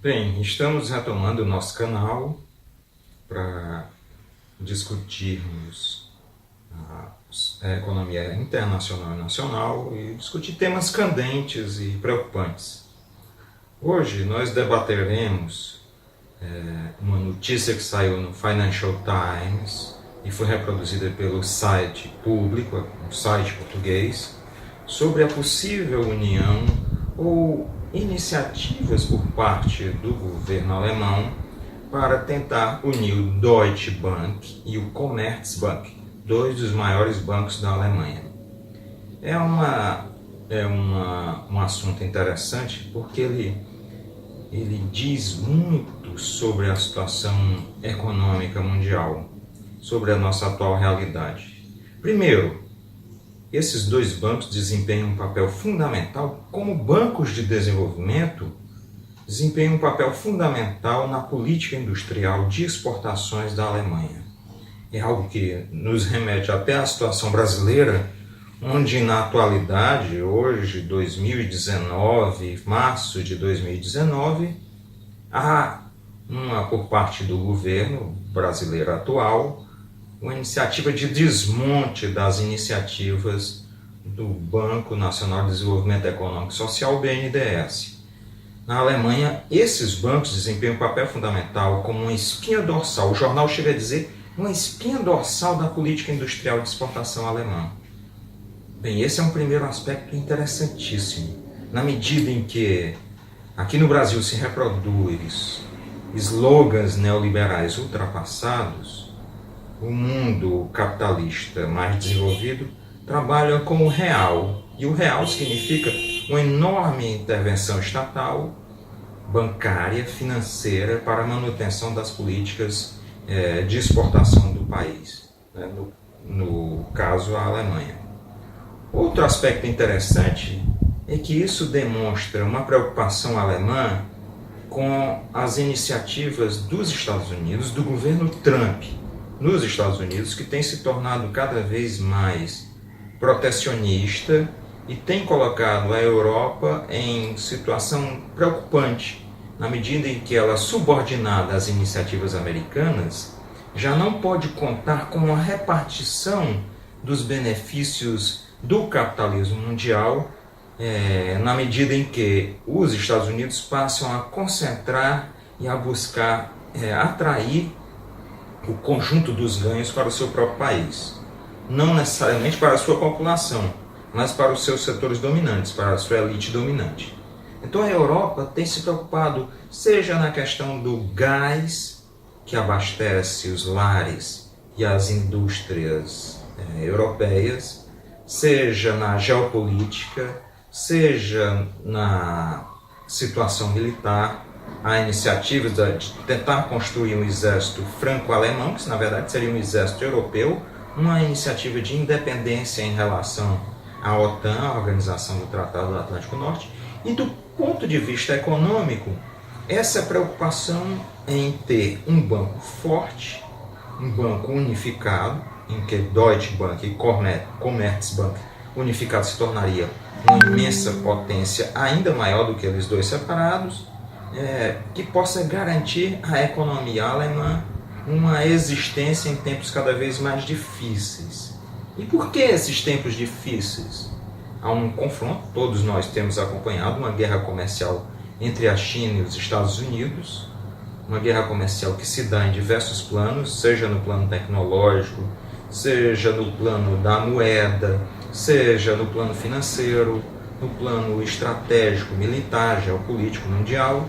Bem, estamos retomando o nosso canal para discutirmos a economia internacional e nacional e discutir temas candentes e preocupantes. Hoje nós debateremos uma notícia que saiu no Financial Times e foi reproduzida pelo site público, um site português, sobre a possível união ou iniciativas por parte do governo alemão para tentar unir o Deutsche Bank e o Commerzbank, dois dos maiores bancos da Alemanha. Um assunto interessante porque ele diz muito sobre a situação econômica mundial, sobre a nossa atual realidade. Primeiro, esses dois bancos desempenham um papel fundamental como bancos de desenvolvimento, desempenham um papel fundamental na política industrial de exportações da Alemanha. É algo que nos remete até à situação brasileira, onde na atualidade, hoje, 2019, março de 2019, há por parte do governo brasileiro atual, uma iniciativa de desmonte das iniciativas do Banco Nacional de Desenvolvimento Econômico e Social, BNDES. Na Alemanha, esses bancos desempenham um papel fundamental como uma espinha dorsal, o jornal chega a dizer, uma espinha dorsal da política industrial de exportação alemã. Bem, esse é um primeiro aspecto interessantíssimo, na medida em que aqui no Brasil se reproduz slogans neoliberais ultrapassados, o mundo capitalista mais desenvolvido trabalha com o real, e o real significa uma enorme intervenção estatal, bancária, financeira, para a manutenção das políticas de exportação do país, né? no caso a Alemanha. Outro aspecto interessante é que isso demonstra uma preocupação alemã com as iniciativas dos Estados Unidos, do governo Trump, nos Estados Unidos, que tem se tornado cada vez mais protecionista e tem colocado a Europa em situação preocupante, na medida em que ela, subordinada às iniciativas americanas, já não pode contar com a repartição dos benefícios do capitalismo mundial, na medida em que os Estados Unidos passam a concentrar e a buscar atrair o conjunto dos ganhos para o seu próprio país. Não necessariamente para a sua população, mas para os seus setores dominantes, para a sua elite dominante. Então a Europa tem se preocupado, seja na questão do gás, que abastece os lares e as indústrias europeias, seja na geopolítica, seja na situação militar. Há iniciativas de tentar construir um exército franco-alemão, que na verdade seria um exército europeu, uma iniciativa de independência em relação à OTAN, a Organização do Tratado do Atlântico Norte. E do ponto de vista econômico, essa preocupação em ter um banco forte, um banco unificado, em que Deutsche Bank e Commerzbank unificado se tornaria uma imensa potência ainda maior do que eles dois separados, que possa garantir à economia alemã uma existência em tempos cada vez mais difíceis. E por que esses tempos difíceis? Há um confronto, todos nós temos acompanhado uma guerra comercial entre a China e os Estados Unidos, uma guerra comercial que se dá em diversos planos, seja no plano tecnológico, seja no plano da moeda, seja no plano financeiro, no plano estratégico, militar, geopolítico, mundial.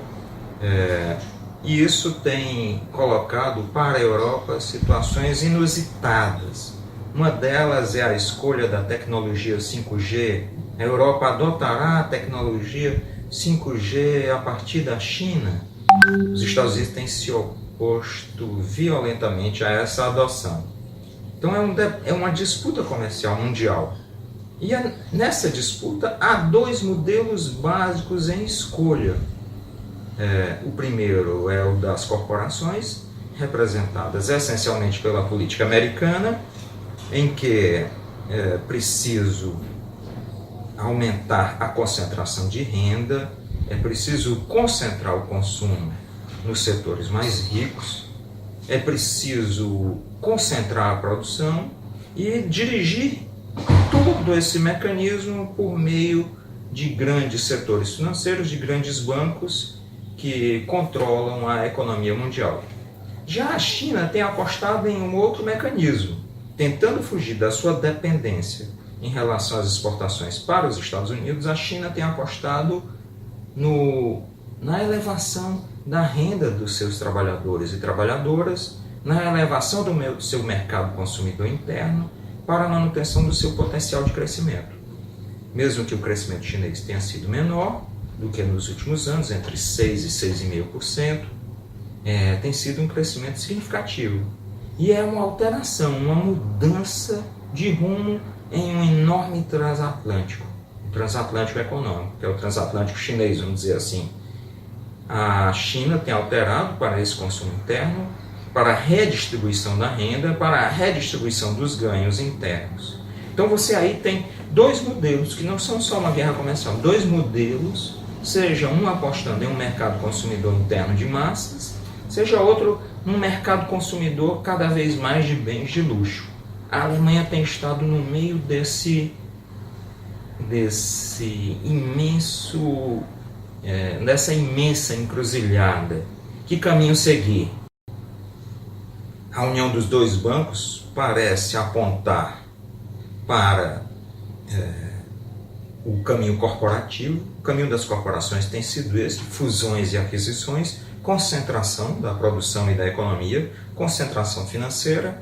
E isso tem colocado para a Europa situações inusitadas. Uma delas é a escolha da tecnologia 5G. A Europa adotará a tecnologia 5G a partir da China. Os Estados Unidos têm se oposto violentamente a essa adoção. Então é uma disputa comercial mundial. E nessa disputa há dois modelos básicos em escolha. O primeiro é o das corporações, representadas essencialmente pela política americana, em que é preciso aumentar a concentração de renda, é preciso concentrar o consumo nos setores mais ricos, é preciso concentrar a produção e dirigir todo esse mecanismo por meio de grandes setores financeiros, de grandes bancos que controlam a economia mundial. Já a China tem apostado em um outro mecanismo, tentando fugir da sua dependência em relação às exportações para os Estados Unidos. A China tem apostado na elevação da renda dos seus trabalhadores e trabalhadoras, na elevação do seu mercado consumidor interno para a manutenção do seu potencial de crescimento. Mesmo que o crescimento chinês tenha sido menor do que nos últimos anos, entre 6% e 6,5%, tem sido um crescimento significativo. E é uma alteração, uma mudança de rumo em um enorme transatlântico, o transatlântico econômico, que é o transatlântico chinês, vamos dizer assim. A China tem alterado para esse consumo interno, para a redistribuição da renda, para a redistribuição dos ganhos internos. Então você aí tem dois modelos, que não são só uma guerra comercial, dois modelos, seja um apostando em um mercado consumidor interno de massas, seja outro num mercado consumidor cada vez mais de bens de luxo. A Alemanha tem estado no meio dessa imensa encruzilhada. Que caminho seguir? A união dos dois bancos parece apontar para o caminho corporativo. O caminho das corporações tem sido esse: fusões e aquisições, concentração da produção e da economia, concentração financeira.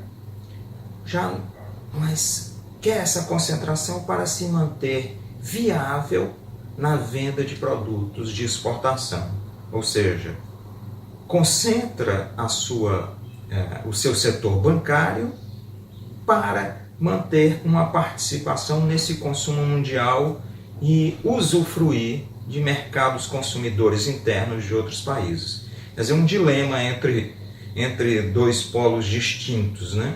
Mas quer essa concentração para se manter viável na venda de produtos de exportação. Ou seja, concentra o seu setor bancário para manter uma participação nesse consumo mundial e usufruir de mercados consumidores internos de outros países. Quer dizer, um dilema entre dois polos distintos, né?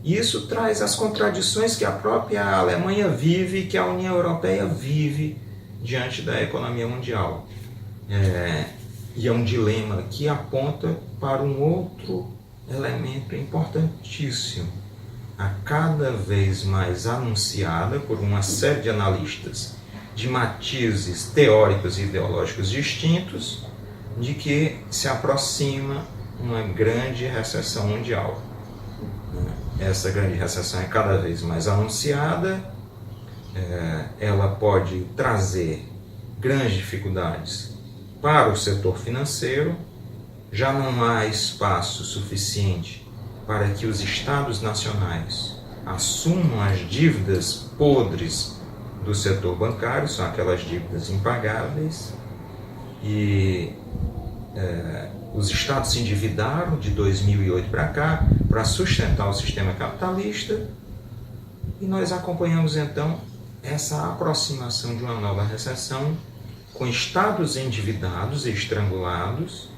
E isso traz as contradições que a própria Alemanha vive, que a União Europeia vive diante da economia mundial. E é um dilema que aponta para um outro elemento importantíssimo, a cada vez mais anunciada por uma série de analistas de matizes teóricos e ideológicos distintos, de que se aproxima uma grande recessão mundial. Essa grande recessão é cada vez mais anunciada, ela pode trazer grandes dificuldades para o setor financeiro. Já não há espaço suficiente para que os estados nacionais assumam as dívidas podres do setor bancário, são aquelas dívidas impagáveis, e os estados se endividaram de 2008 para cá para sustentar o sistema capitalista, e nós acompanhamos então essa aproximação de uma nova recessão, com estados endividados e estrangulados,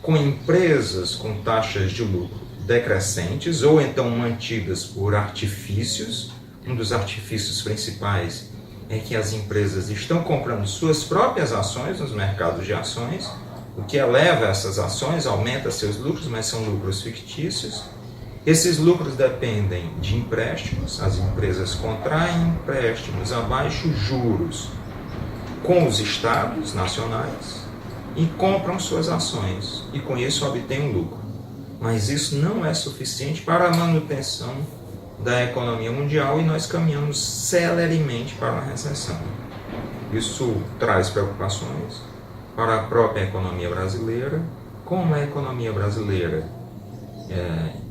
com empresas com taxas de lucro decrescentes ou então mantidas por artifícios. Um dos artifícios principais é que as empresas estão comprando suas próprias ações nos mercados de ações, o que eleva essas ações, aumenta seus lucros, mas são lucros fictícios. Esses lucros dependem de empréstimos, as empresas contraem empréstimos a baixos juros com os estados nacionais e compram suas ações, e com isso obtêm um lucro. Mas isso não é suficiente para a manutenção da economia mundial, e nós caminhamos celeremente para uma recessão. Isso traz preocupações para a própria economia brasileira. Como a economia brasileira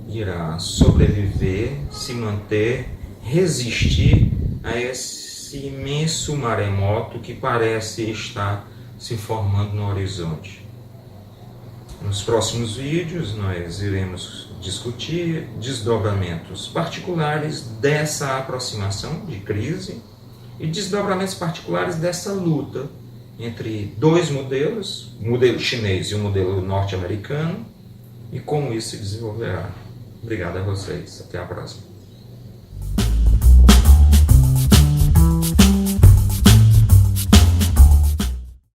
irá sobreviver, se manter, resistir a esse imenso maremoto que parece estar se formando no horizonte. Nos próximos vídeos nós iremos discutir desdobramentos particulares dessa aproximação de crise e desdobramentos particulares dessa luta entre dois modelos, o modelo chinês e o modelo norte-americano, e como isso se desenvolverá. Obrigado a vocês. Até a próxima.